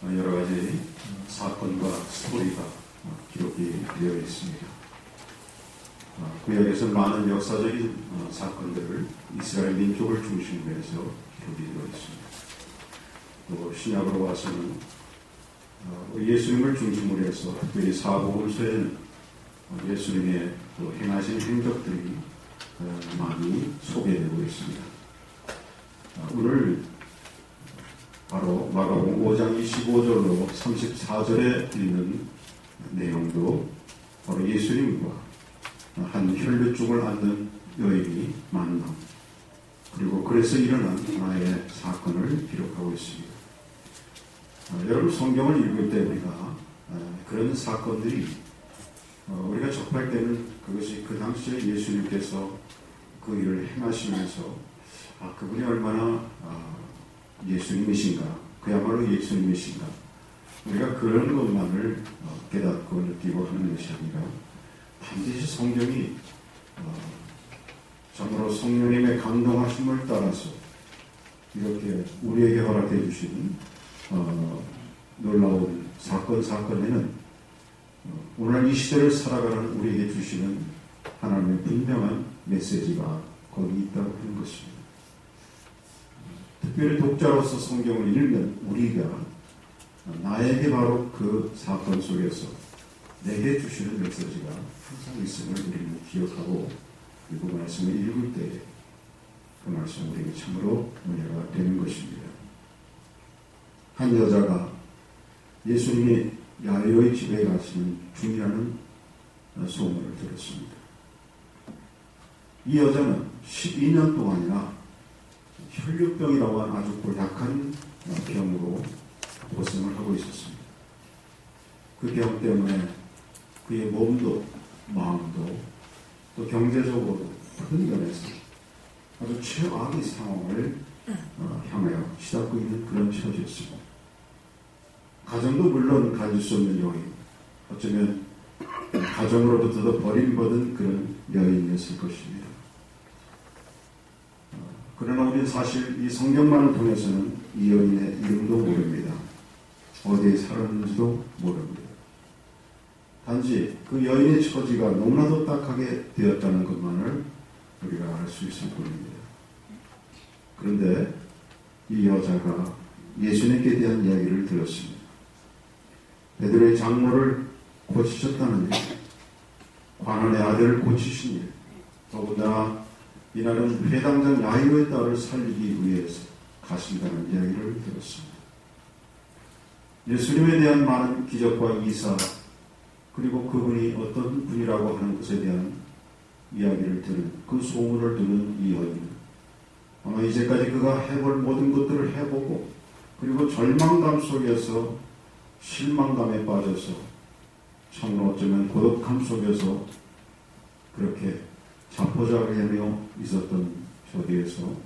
여러 가지 사건과 스토리가 기록이 되어 있습니다. 구약에서 많은 역사적인 사건들을 이스라엘 민족을 중심으로 해서 기록이 되어 있습니다. 또 신약으로 와서는 예수님을 중심으로 해서 특별히 사복음서에는 예수님의 또 행하신 행적들이 많이 소개되고 있습니다. 오늘 바로 마가복음 5장 25절로 34절에 있는 내용도 바로 예수님과 한 혈류증을 앓는 여인이 만남, 그리고 그래서 일어난 하나의 사건을 기록하고 있습니다. 여러분, 성경을 읽을 때 우리가 그런 사건들이 우리가 접할 때는 그것이 그 당시에 예수님께서 그 일을 행하시면서 그분이 얼마나 예수님이신가, 그야말로 예수님이신가, 우리가 그런 것만을 깨닫고 느끼고 하는 것이 아니라 반드시 성경이 정말로 성령님의 감동하심을 따라서 이렇게 우리에게 허락해 주신 놀라운 사건에는 오늘 이 시대를 살아가는 우리에게 주시는 하나님의 분명한 메시지가 거기 있다고 하는 것입니다. 특별히 독자로서 성경을 읽는 우리가 나에게 바로 그 사건 속에서 내게 주시는 메시지가 항상 있음을 우리는 기억하고 그리고 말씀을 읽을 때에 그 말씀 우리에게 참으로 은혜가 되는 것입니다. 한 여자가 예수님이 야이로의 집에 가시는 중이라는 소문을 들었습니다. 이 여자는 12년 동안이나 혈류병이라고 하는 아주 고약한 병으로 고생을 하고 있었습니다. 그 병 때문에 그의 몸도 마음도 또 경제적으로 큰 면에서 아주 최악의 상황을 향하여 시달고 있는 그런 처지였습니다. 가정도 물론 가질 수 없는 여인, 어쩌면 가정으로부터도 버림받은 그런 여인이었을 것입니다. 그러나 우리는 사실 이 성경만을 통해서는 이 여인의 이름도 모릅니다. 어디에 살았는지도 모릅니다. 단지 그 여인의 처지가 너무나도 딱하게 되었다는 것만을 우리가 알 수 있을 뿐입니다. 그런데 이 여자가 예수님께 대한 이야기를 들었습니다. 베드로의 장모를 고치셨다는 일, 관원의 아들을 고치신 일, 더군다나 이날은 회당장 야이로의 딸을 살리기 위해서 가신다는 이야기를 들었습니다. 예수님에 대한 많은 기적과 이사, 그리고 그분이 어떤 분이라고 하는 것에 대한 이야기를 들은, 그 소문을 듣는 이 여인은 아마 이제까지 그가 해볼 모든 것들을 해보고 그리고 절망감 속에서 실망감에 빠져서 참으로 어쩌면 고독함 속에서 그렇게 자포자기하며 있었던 저기에서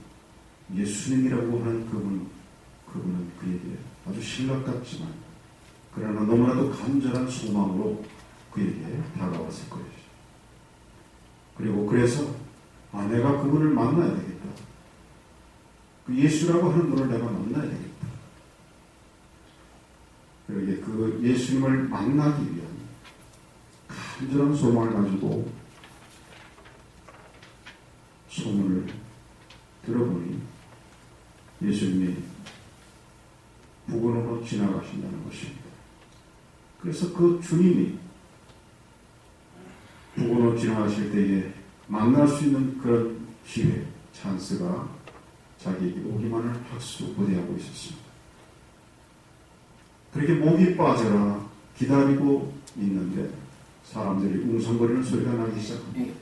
예수님이라고 하는 그분은 그에게 아주 신락 같지만 그러나 너무나도 간절한 소망으로 그에게 다가왔을 것이죠. 그리고 그래서 내가 그분을 만나야 되겠다. 그 예수라고 하는 분을 내가 만나야 되겠다. 그러게 그 예수님을 만나기 위한 간절한 소망을 가지고 소문을 들어보니 예수님이 부근으로 지나가신다는 것입니다. 그래서 그 주님이 부근으로 지나가실 때에 만날 수 있는 그런 기회, 찬스가 자기에게 오기만을 학수고대하고 있었습니다. 그렇게 목이 빠져라 기다리고 있는데 사람들이 웅성거리는 소리가 나기 시작하고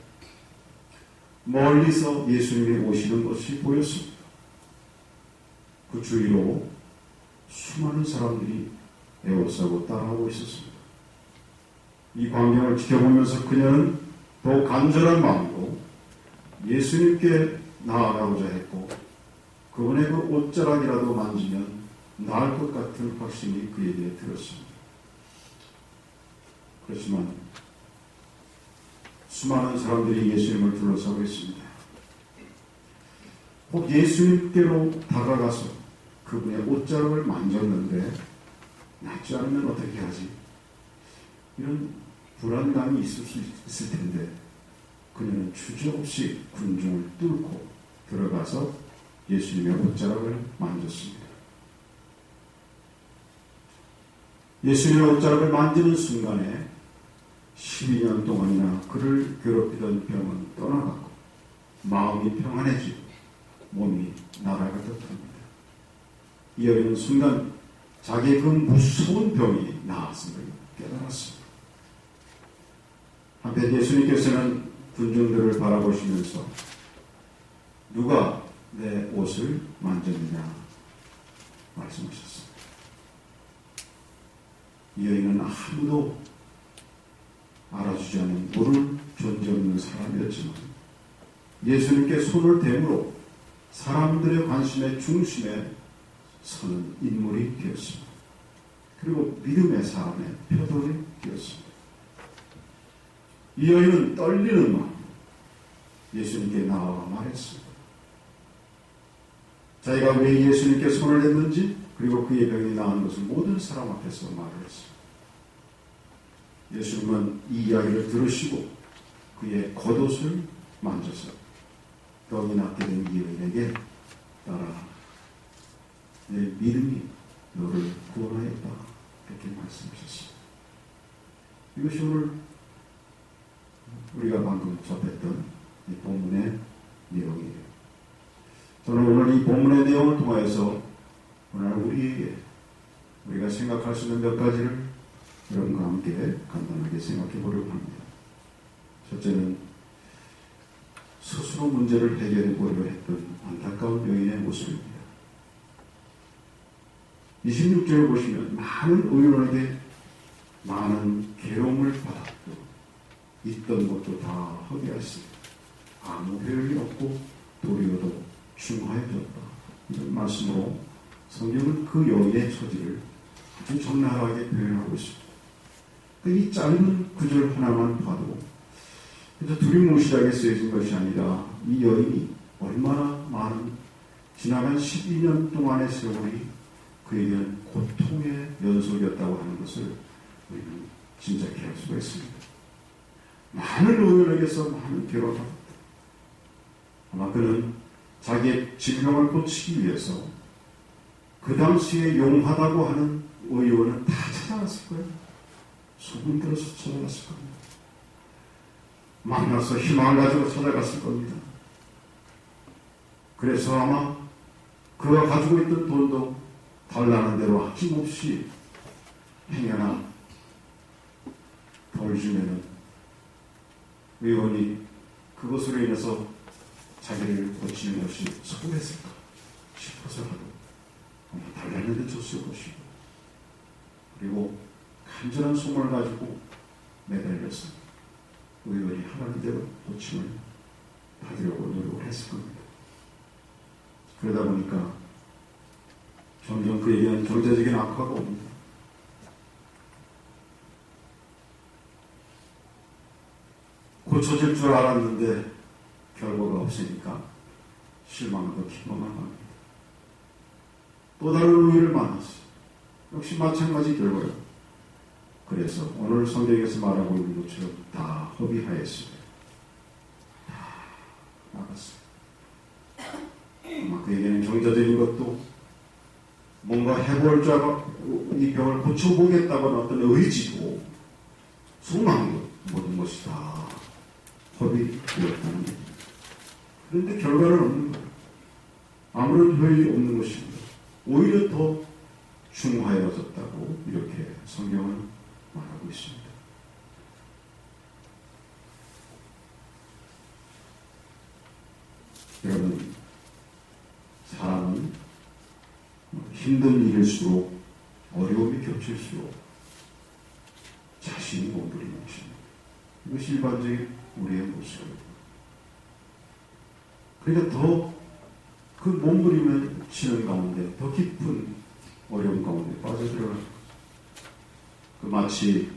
멀리서 예수님이 오시는 것이 보였습니다. 그 주위로 수많은 사람들이 에워싸고 따라오고 있었습니다. 이 광경을 지켜보면서 그녀는 더 간절한 마음으로 예수님께 나아가고자 했고 그분의 그 옷자락이라도 만지면 나을 것 같은 확신이 그에게 들었습니다. 그렇지만 수많은 사람들이 예수님을 둘러싸고 있습니다. 혹 예수님께로 다가가서 그분의 옷자락을 만졌는데 낫지 않으면 어떻게 하지? 이런 불안감이 있을 수 있을 텐데 그녀는 주저없이 군중을 뚫고 들어가서 예수님의 옷자락을 만졌습니다. 예수님의 옷자락을 만지는 순간에 12년 동안이나 그를 괴롭히던 병은 떠나가고 마음이 평안해지고 몸이 날아가듯합니다. 이 여인은 순간 자기의 그 무서운 병이 나았음을 깨달았습니다. 한편 예수님께서는 군중들을 바라보시면서 누가 내 옷을 만졌느냐 말씀하셨습니다. 이 여인은 아무도 알아주지 않는 모를 존재없는 사람이었지만 예수님께 손을 대므로 사람들의 관심의 중심에 서는 인물이 되었습니다. 그리고 믿음의 사람의 표본이 되었습니다. 이 여인은 떨리는 마음 예수님께 나아가 말했습니다. 자기가 왜 예수님께 손을 댔는지 그리고 그의 병이 나은 것을 모든 사람 앞에서 말을 했습니다. 예수님은 이 이야기를 들으시고 그의 겉옷을 만져서 병이 낫게 된 이 여인에게 따라 내 믿음이 너를 구원하였다 이렇게 말씀하셨습니다. 이것이 오늘 우리가 방금 접했던 이 본문의 내용이에요. 저는 오늘 이 본문의 내용을 통하여서 오늘 우리가 생각할 수 있는 몇 가지를 여러분과 함께 간단하게 생각해 보려고 합니다. 첫째는 스스로 문제를 해결해 보려고 했던 안타까운 여인의 모습입니다. 26절을 보시면 많은 의원에게 많은 괴로움을 받았고 있던 것도 다 허비했습니다. 아무 배움이 없고 도리어도 충하여졌다. 이런 말씀으로 성경은 그 여인의 처지를 아주 적나라하게 표현하고 있습니다. 이 짧은 구절 하나만 봐도 그래서 두리뭉실하게 쓰여진 것이 아니라 이 여인이 얼마나 많은 지나간 12년 동안의 세월이 그에게는 고통의 연속이었다고 하는 것을 우리는 짐작해 할 수가 있습니다. 많은 의원에게서 많은 괴로움을 받았다. 아마 그는 자기의 질병을 고치기 위해서 그 당시에 용하다고 하는 의원은 다 찾아갔을 거예요. 소문 들어서 찾아갔을 겁니다. 만나서 희망을 가지고 찾아갔을 겁니다. 그래서 아마 그가 가지고 있던 돈도 달라는 대로 아낌없이 행여나 덜 주면은 의원이 그것으로 인해서 자기를 고치는 것이 소홀했을까 싶어서라도 달라는 데 줬을 것이고 그리고 간절한 소망을 가지고 매달려서 의원이 하라는 대로 고침을 받으려고 노력을 했을 겁니다. 그러다 보니까 점점 그에게는 경제적인 악화가 옵니다. 고쳐질 줄 알았는데 결과가 없으니까 실망하고 기망을 합니다. 또 다른 의의를 만났어요. 역시 마찬가지 결과예요. 그래서 오늘 성경에서 말하고 있는 것처럼 다 허비하였습니다. 다 나갔어요. 아마 그에게는 경제적인 것도 뭔가 해볼 줄 알고 이 병을 고쳐보겠다고는 어떤 의지도 소망도 모든 것이 다 허비되었다는 겁니다. 그런데 결과는 없는 거예요. 아무런 효익이 없는 것입니다. 오히려 더 중하여졌다고 이렇게 성경은 말하고 있습니다. 여러분, 사람은 힘든 일일수록 어려움이 겹칠수록 자신이 몸부리는 것입니다. 이것이 일반적인 우리의 모습입니다. 그러니까 더 그 몸부림을 가운데 더 깊은 어려움 가운데 빠져들어가는 그 마치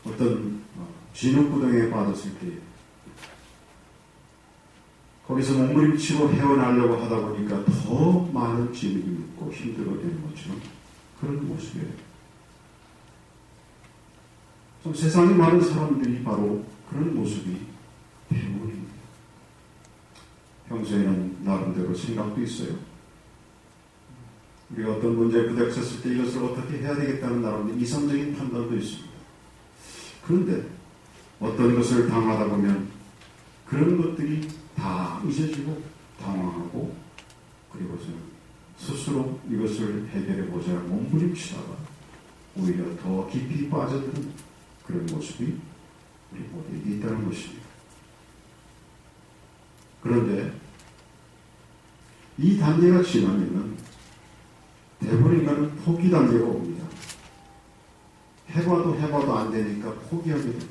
어떤 진흙구덩이에 빠졌을 때 거기서 몸부림치고 헤어나려고 하다 보니까 더 많은 진흙이 묻고 힘들어지는 것처럼 그런 모습이에요. 좀 세상에 많은 사람들이 바로 그런 모습이 대부분입니다. 평소에는 나름대로 생각도 있어요. 우리가 어떤 문제에 부닥쳤을 때 이것을 어떻게 해야 되겠다는 나름대로 이성적인 판단도 있습니다. 그런데 어떤 것을 당하다 보면 그런 것들이 다 잊어지고 당황하고 그리고서 스스로 이것을 해결해보자 몸부림치다가 오히려 더 깊이 빠져드는 그런 모습이 우리 모두에게 있다는 것입니다. 그런데 이 단계가 지나면 대부분 인간은 포기 단계가 옵니다. 해봐도 안 되니까 포기하게 됩니다.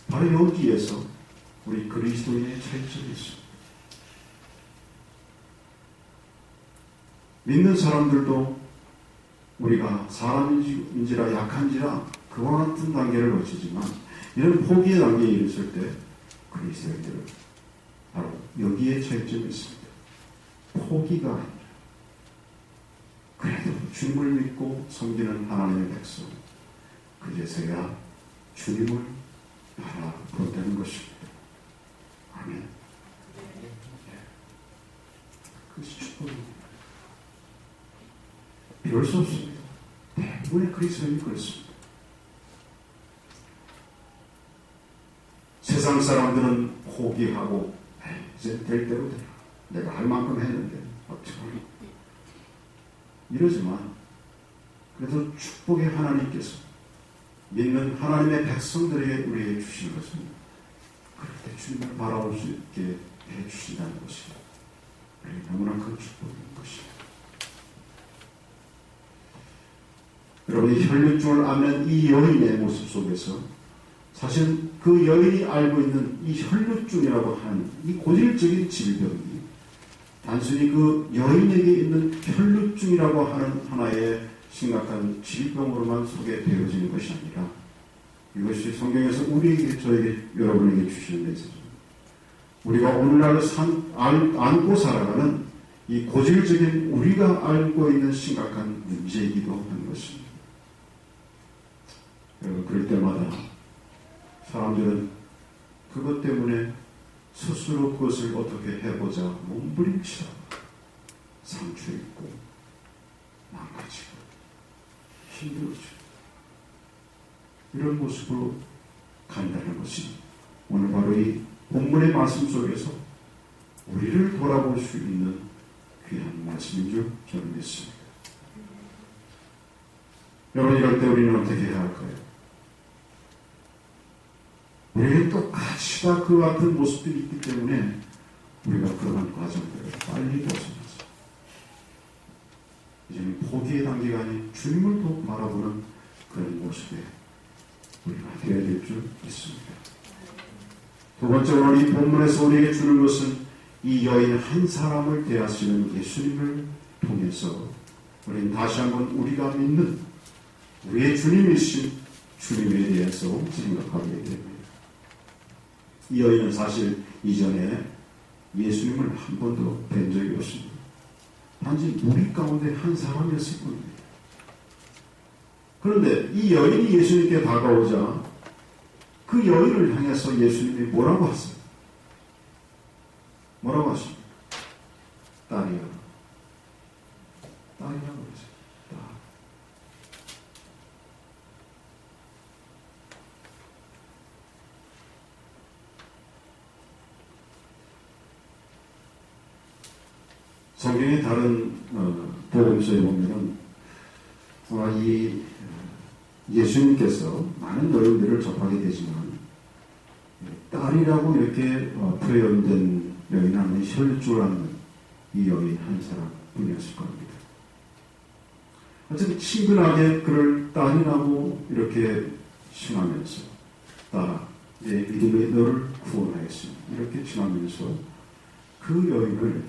바로 여기에서 우리 그리스도인의 차이점이 있습니다. 믿는 사람들도 우리가 사람인지라 약한지라 그와 같은 단계를 거치지만 이런 포기의 단계에 이르렀을 때 그리스도인들은 바로 여기에 차이점이 있습니다. 포기가 아니라 그래도 주님을 믿고 섬기는 하나님의 백성 그제서야 주님을 바라본다는 것입니다. 아멘. 그것이 축복입니다. 비울 수 없습니다. 대부분의 그리스도인이 그렇습니다. 세상 사람들은 포기하고 이제 될 대로 되라. 내가 할 만큼 했는데 어쩌면 이러지만 그래도 축복의 하나님께서 믿는 하나님의 백성들에게 우리에게 주시는 것은 그럴 때 주님을 바라볼 수 있게 해주신다는 것입니다. 너무나 큰 축복인 것입니다. 여러분이 혈류증을 앓는 이 여인의 모습 속에서 사실 그 여인이 알고 있는 이 혈류증이라고 하는 이 고질적인 질병이 단순히 그 여인에게 있는 혈류증이라고 하는 하나의 심각한 질병으로만 소개되어지는 것이 아니라 이것이 성경에서 우리에게, 저에게, 여러분에게 주시는 메시지입니다. 우리가 오늘날 안고 살아가는 이 고질적인 우리가 알고 있는 심각한 문제이기도 한 것입니다. 그럴 때마다 사람들은 그것 때문에 스스로 그것을 어떻게 해보자 몸부림치다가 상처 입고 망가지고 힘들어지고 이런 모습으로 간다는 것이 오늘 바로 이 본문의 말씀 속에서 우리를 돌아볼 수 있는 귀한 말씀인 줄 저는 믿습니다. 여러분 이럴 때 우리는 어떻게 해야 할까요? 우리에게 똑같이 다 그 같은 모습들이 있기 때문에 우리가 그러한 과정들을 빨리 벗어나서 이제는 포기의 단계가 아닌 주님을 더 바라보는 그런 모습에 우리가 되어야 될 줄 믿습니다. 두 번째 오늘 이 본문에서 우리에게 주는 것은 이 여인 한 사람을 대하시는 예수님을 통해서 우리는 다시 한번 우리가 믿는 우리의 주님이신 주님에 대해서 생각하게 됩니다. 이 여인은 사실 이전에 예수님을 한 번도 뵌 적이 없습니다. 단지 무리 가운데 한 사람이었을 뿐입니다. 그런데 이 여인이 예수님께 다가오자 그 여인을 향해서 예수님이 뭐라고 하세요? 뭐라고 하십니까? 딸이야. 딸이라고 그러세요. 딸. 성경의 다른 복음서에 보면은 이 예수님께서 많은 여인들을 접하게 되지만 딸이라고 이렇게 표현된 여인은 혈주를 앓는 이 여인 한 사람뿐이었을 겁니다. 어쨌든 친근하게 그를 딸이라고 이렇게 칭하면서 딸아 내 믿음에 너를 구원하였습니다. 이렇게 칭하면서 그 여인을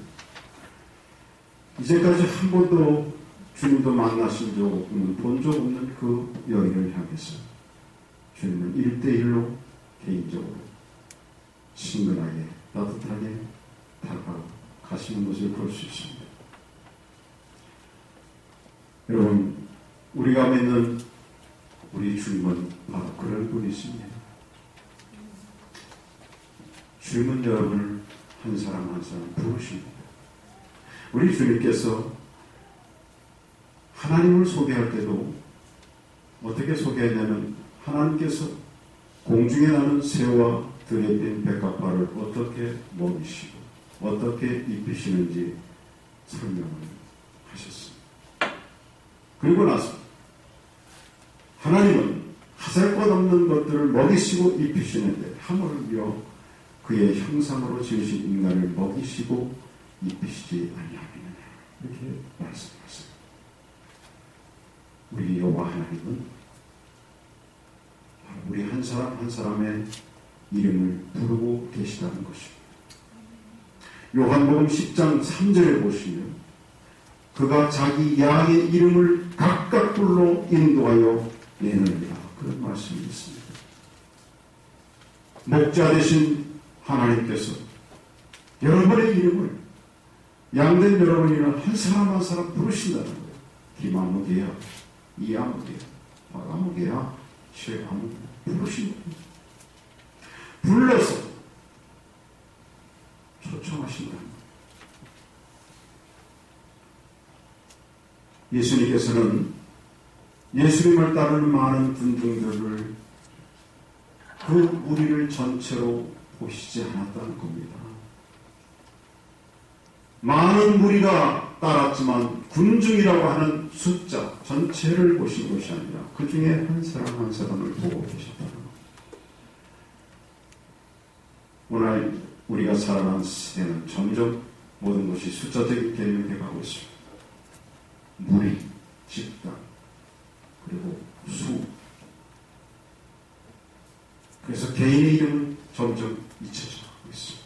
이제까지 한 번도 주님도 만나신 적 없는, 본 적 없는 그 여인을 향해서 주님은 1대1로 개인적으로 친근하게 따뜻하게 다가가시는 것을 볼 수 있습니다. 여러분 우리가 믿는 우리 주님은 바로 그런 분이십니다. 주님은 여러분을 한 사람 한 사람 부르십니다. 우리 주님께서 하나님을 소개할 때도 어떻게 소개했냐면 하나님께서 공중에 나는 새와 들에 띈 백합화를 어떻게 먹이시고 어떻게 입히시는지 설명을 하셨습니다. 그리고 나서 하나님은 하살 것 없는 것들을 먹이시고 입히시는데 하물며 그의 형상으로 지으신 인간을 먹이시고 입히시지 아니하느냐 이렇게 말씀하셨습니다. 우리 여호와 하나님은 우리 한 사람 한 사람의 이름을 부르고 계시다는 것입니다. 요한복음 10장 3절에 보시면 그가 자기 양의 이름을 각각 불러 인도하여 내느니라 그런 말씀이 있습니다. 목자 되신 하나님께서 여러분의 이름을 양된 여러분이나 한 사람 한 사람 부르신다는 거예요. 김아무개야, 이아무개야, 박아무개야, 최아무개야 부르신 거예요. 불러서 초청하신다는 거예요. 예수님께서는 예수님을 따르는 많은 군중들을 그 무리를 전체로 보시지 않았다는 겁니다. 많은 무리가 따랐지만 군중이라고 하는 숫자 전체를 보신 것이 아니라 그 중에 한 사람 한 사람을 보고 계셨다는 겁니다. 오늘 우리가 살아가는 시대는 점점 모든 것이 숫자적인 개념이 되어가고 있습니다. 무리, 집단, 그리고 수. 그래서 개인의 이름은 점점 잊혀져 가고 있습니다.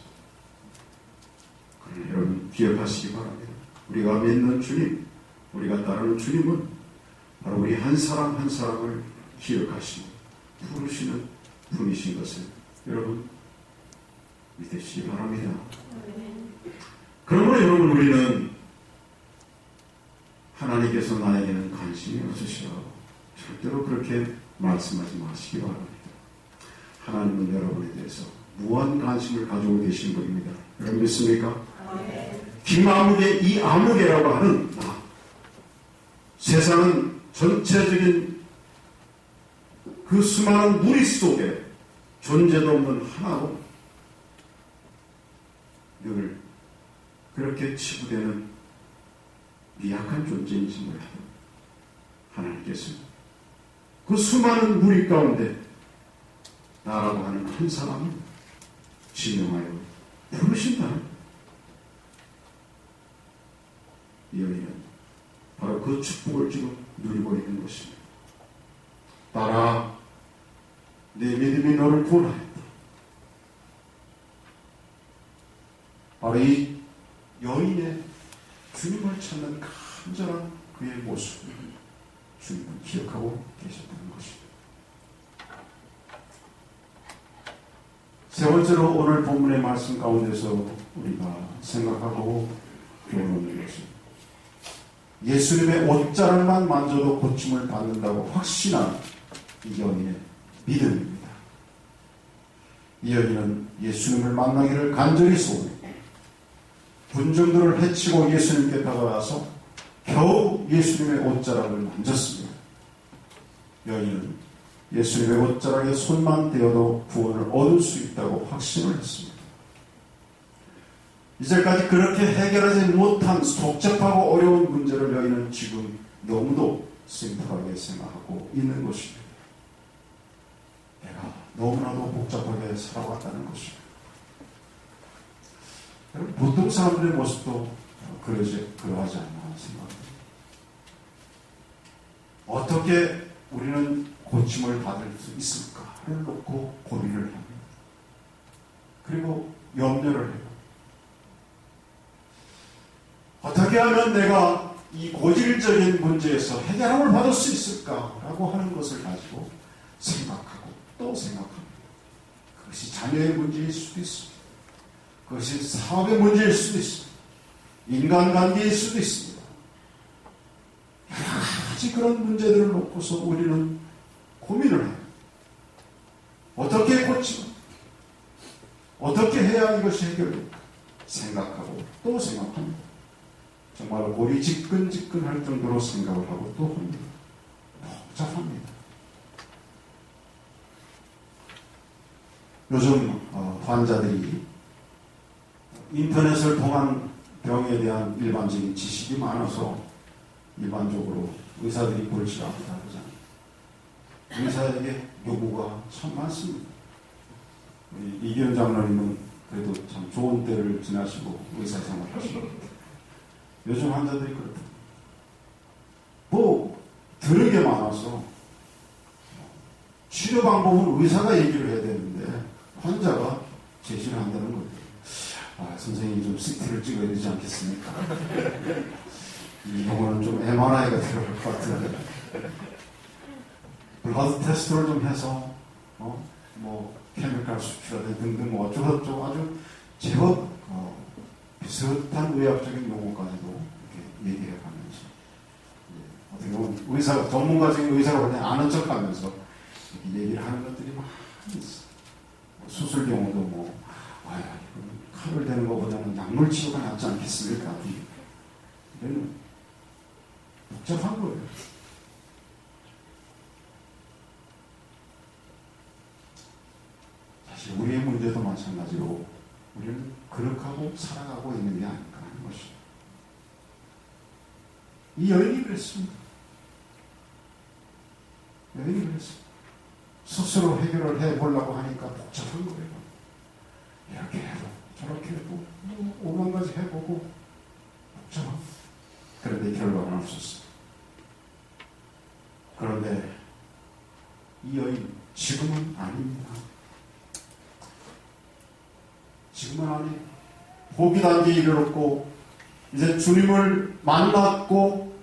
그러나 여러분 기억하시기 바랍니다. 우리가 믿는 주님, 우리가 따르는 주님은 바로 우리 한 사람 한 사람을 기억하시고 부르시는 분이신 것을 여러분 믿으시기 바랍니다. 그러므로 여러분 우리는 하나님께서 나에게는 관심이 없으시라고 절대로 그렇게 말씀하지 마시기 바랍니다. 하나님은 여러분에 대해서 무한 관심을 가지고 계신 분입니다. 여러분 믿습니까? 김아무개, 이아무개라고 하는 나. 세상은 전체적인 그 수많은 무리 속에 존재도 없는 하나로 늘 그렇게 치부되는 미약한 존재인지 몰라도 하나님께서 그 수많은 무리 가운데 나라고 하는 한 사람을 지명하여 부르신다는 이 여인은 바로 그 축복을 지금 누리고 있는 것입니다. 따라 내 믿음이 너를 구원하였다. 바로 이 여인의 주님을 찾는 간절한 그의 모습을 주님은 기억하고 계셨다는 것입니다. 세 번째로 오늘 본문의 말씀 가운데서 우리가 생각하고 배우는 것은 예수님의 옷자락만 만져도 고침을 받는다고 확신한 이 여인의 믿음입니다. 이 여인은 예수님을 만나기를 간절히 소원했고 군중들을 해치고 예수님께 다가와서 겨우 예수님의 옷자락을 만졌습니다. 여인은 예수님의 옷자락에 손만 대어도 구원을 얻을 수 있다고 확신을 했습니다. 이제까지 그렇게 해결하지 못한 복잡하고 어려운 문제를 여인은 지금 너무도 심플하게 생각하고 있는 것입니다. 내가 너무나도 복잡하게 살아왔다는 것입니다. 보통 사람들의 모습도 그러하지 않나 생각합니다. 어떻게 우리는 고침을 받을 수 있을까를 놓고 고민을 합니다. 그리고 염려를 해요. 어떻게 하면 내가 이 고질적인 문제에서 해결함을 받을 수 있을까라고 하는 것을 가지고 생각하고 또 생각합니다. 그것이 자녀의 문제일 수도 있습니다. 그것이 사업의 문제일 수도 있습니다. 인간관계일 수도 있습니다. 여러 가지 그런 문제들을 놓고서 우리는 고민을 해요. 어떻게 고치고 어떻게 해야 이것이 해결될까 생각하고 또 생각합니다. 정말 골이 지끈지끈할 정도로 생각을 하고 또 합니다. 복잡합니다. 요즘 환자들이 인터넷을 통한 병에 대한 일반적인 지식이 많아서 일반적으로 의사들이 골치가 아프다 그러잖아요. 의사에게 요구가 참 많습니다. 이기현 장로님은 그래도 참 좋은 때를 지나시고 의사생활 하시고 요즘 환자들이 그렇다. 들은 게 많아서 치료 방법은 의사가 얘기를 해야 되는데 환자가 제시를 한다는 거예요. 선생님이 좀 CT를 찍어야 되지 않겠습니까? 이 경우는 좀 MRI가 들어갈 것 같은데 블러드 테스트를 좀 해서 케미칼 수출하든 등등 어쩌고저쩌고 아주 제법 비슷한 의학적인 용어까지도 이렇게 얘기해 가면서 어떻게 보면 의사, 전문가적인 의사가 그냥 아는 척 하면서 이렇게 얘기를 하는 것들이 많이 있어요. 수술 경우도 칼을 대는 것보다는 약물 치료가 낫지 않겠습니까? 이거는 복잡한 거예요. 사실 우리의 문제도 마찬가지로 우리는 그렇게 살아가고 있는 게 아닐까 하는 것이죠. 이 여인이 그랬습니다. 여인이 그랬습니다. 스스로 해결을 해보려고 하니까 복잡한 거예요. 이렇게 해도 저렇게 해도 5만 가지 해보고 복잡한. 그런데 결과는 없었어요. 그런데 이 여인 지금은 아닙니다. 지금은 아니에요. 포기 단계에 이르렀고 이제 주님을 만났고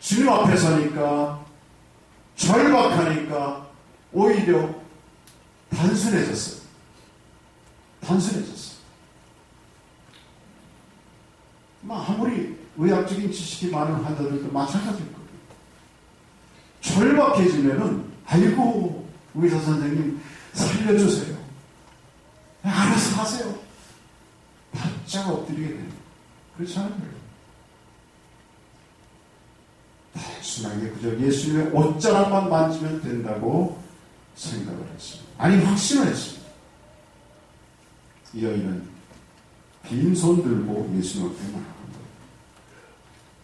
주님 앞에 서니까 절박하니까 오히려 단순해졌어요. 단순해졌어요. 아무리 의학적인 지식이 많은 환자들도 마찬가지일 거예요. 절박해지면은 아이고 의사 선생님 살려주세요. 알아서 하세요. 바짝 엎드리게 돼요. 그렇지 않아요. 단순하게 그저 예수님의 옷자락만 만지면 된다고 생각을 했습니다. 아니 확신을 했습니다. 이 여인은 빈손 들고 예수님 앞에 나아간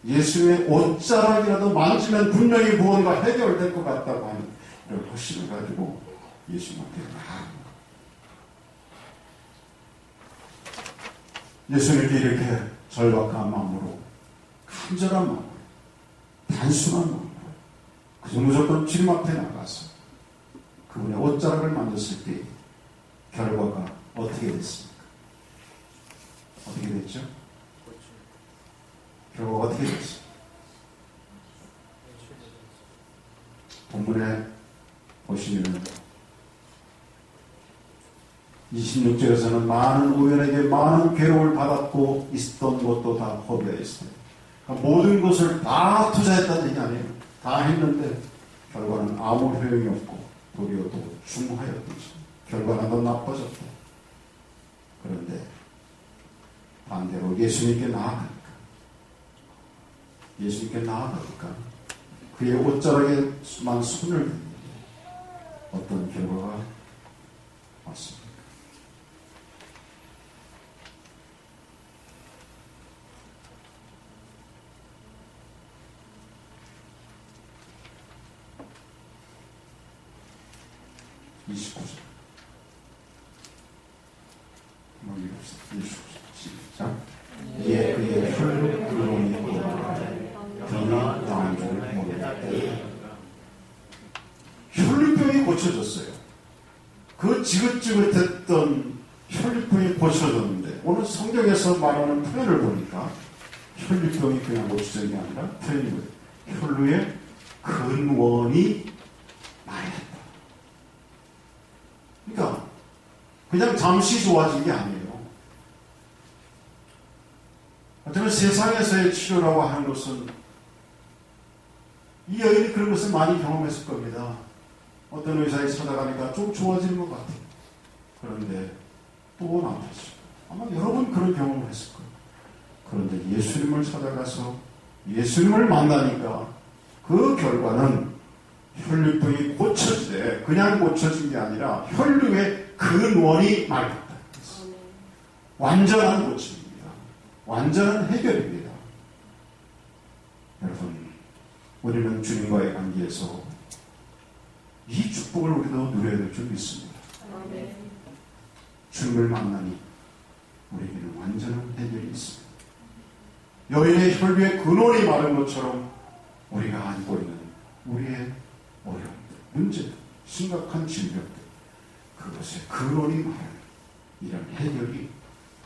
거예요. 예수님의 옷자락이라도 만지면 분명히 무언가 해결될 것 같다고 하는 이런 확신을 가지고 예수님 앞에 나아간 거예요. 예수님께 이렇게 절박한 마음으로 간절한 마음으로 단순한 마음으로 그저 무조건 주님 앞에 나가서 그분의 옷자락을 만졌을 때 결과가 어떻게 됐습니까? 어떻게 됐죠? 결과가 어떻게 됐어요? 본문에 보시면 26절에서는 많은 우연에게 많은 괴로움을 받았고 있었던 것도 다 허비하였어요. 그러니까 모든 것을 다 투자했다는 얘기 아니에요. 다 했는데 결과는 아무 효용이 없고 도리어 또 중하였듯이 결과는 더 나빠졌다. 그런데 반대로 예수님께 나아가니까 그의 옷자락에만 손을 댔는데 어떤 결과가 왔습니다. 시작. 이에 그의 혈육 굴러오니 병이 나은 줄을 모르겠다. 혈류병이 고쳐졌어요. 그 지긋지긋했던 혈류병이 고쳐졌는데 오늘 성경에서 말하는 표현을 보니까 혈류병이 그냥 고쳐진 게 아니라 표현이 뭐예요? 혈류의 근원이 나였다. 그러니까 그냥 잠시 좋아진 게 아니에요. 어쩌면 세상에서의 치료라고 하는 것은 이 여인이 그런 것을 많이 경험했을 겁니다. 어떤 의사에 찾아가니까 좀 좋아지는 것 같아요. 그런데 또 나타났어요. 아마 여러 번 그런 경험을 했을 거예요. 그런데 예수님을 찾아가서 예수님을 만나니까 그 결과는 혈류병이 고쳐지되 그냥 고쳐진 게 아니라 혈류의 근원이 맑았다. 완전한 고침입니다. 완전한 해결입니다. 여러분, 우리는 주님과의 관계에서 이 축복을 우리도 누려야 될 줄 믿습니다. 주님을 만나니 우리에게는 완전한 해결이 있습니다. 여인의 혈류의 근원이 마른 것처럼 우리가 안고 있는 우리의 어려움들, 문제들, 심각한 질병들, 그것의 근원이 마른 이런 해결이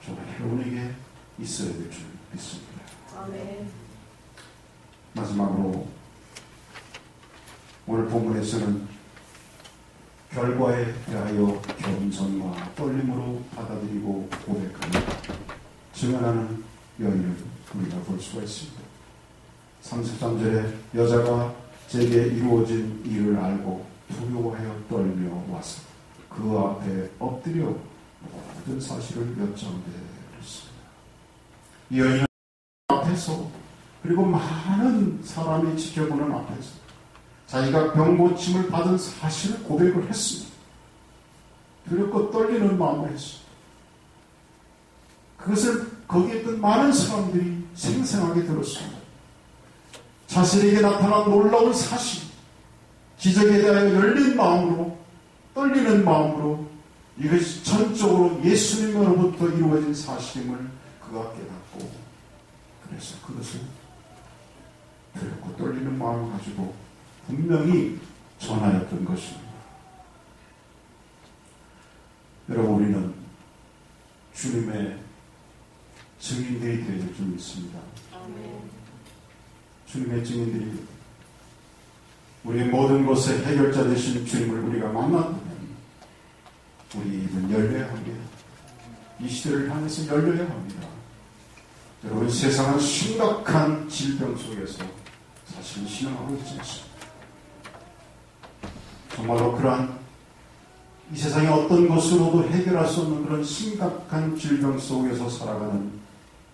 저와 여러분에게 있어야 될 줄 믿습니다. 아멘. 마지막으로 오늘 본문에서는 결과에 대하여 겸손과 떨림으로 받아들이고 고백하며 증언하는 여인을 우리가 볼 수가 있습니다. 33절에 여자가 제게 이루어진 일을 알고 두려워하여 떨며 와서 그 앞에 엎드려 모든 사실을 여짜오되 그랬습니다. 이 여인은 앞에서 그리고 많은 사람이 지켜보는 앞에서 자기가 병고침을 받은 사실을 고백을 했습니다. 두렵고 떨리는 마음을 했습니다. 그것을 거기에 있던 많은 사람들이 생생하게 들었습니다. 자신에게 나타난 놀라운 사실, 기적에 대하여 열린 마음으로, 떨리는 마음으로 이것이 전적으로 예수님으로부터 이루어진 사실임을 그가 깨닫고 그래서 그것을 두렵고 떨리는 마음을 가지고 분명히 전하였던 것입니다. 여러분, 우리는 주님의 증인들이 되어야 될 줄 믿습니다. 주님의 증인들이 우리의 모든 것의 해결자 되신 주님을 우리가 만난다면 우리 입은 열려야 합니다. 이 시대를 향해서 열려야 합니다. 여러분, 세상은 심각한 질병 속에서 사실 신앙하고 있지 않습니다. 정말로 그러한 이 세상의 어떤 것으로도 해결할 수 없는 그런 심각한 질병 속에서 살아가는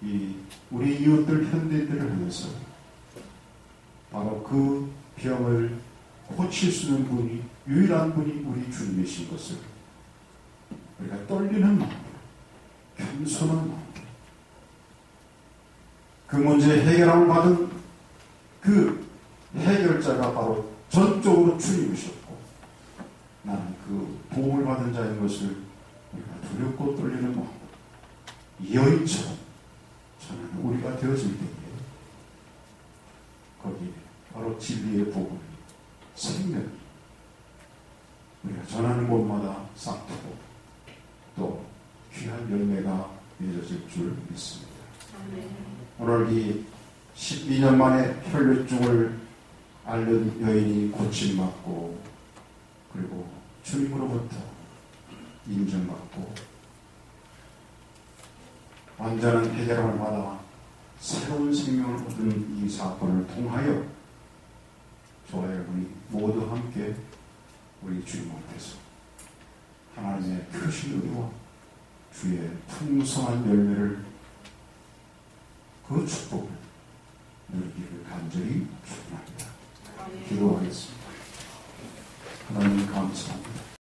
이 우리 이웃들 현대인들을 향해서 바로 그 병을 고칠 수 있는 분이 유일한 분이 우리 주님이신 것을 우리가 떨리는 마음으로 겸손한 마음으로 그 문제의 해결함을 받은 그 해결자가 바로 전적으로 주님이셨고 나는 그 도움을 받은 자인 것을 우리가 두렵고 떨리는 마음으로 이 여인처럼 저는 우리가 되어질 때에 거기 바로 진리의 복음, 생명 우리가 전하는 곳마다 싹트고 또 귀한 열매가 맺어질 줄 믿습니다. 오늘 이 12년 만에 혈류증을 앓는 여인이 고침받고 그리고 주님으로부터 인정받고 완전한 해결함을 받아 새로운 생명을 얻은 이 사건을 통하여 저와 여러분이 모두 함께 우리 주님 앞에서 하나님의 크신 은혜와 주의 풍성한 열매를 그 축복을 누리기를 간절히 축원합니다. 기도하겠습니다. 하나님 감사합니다.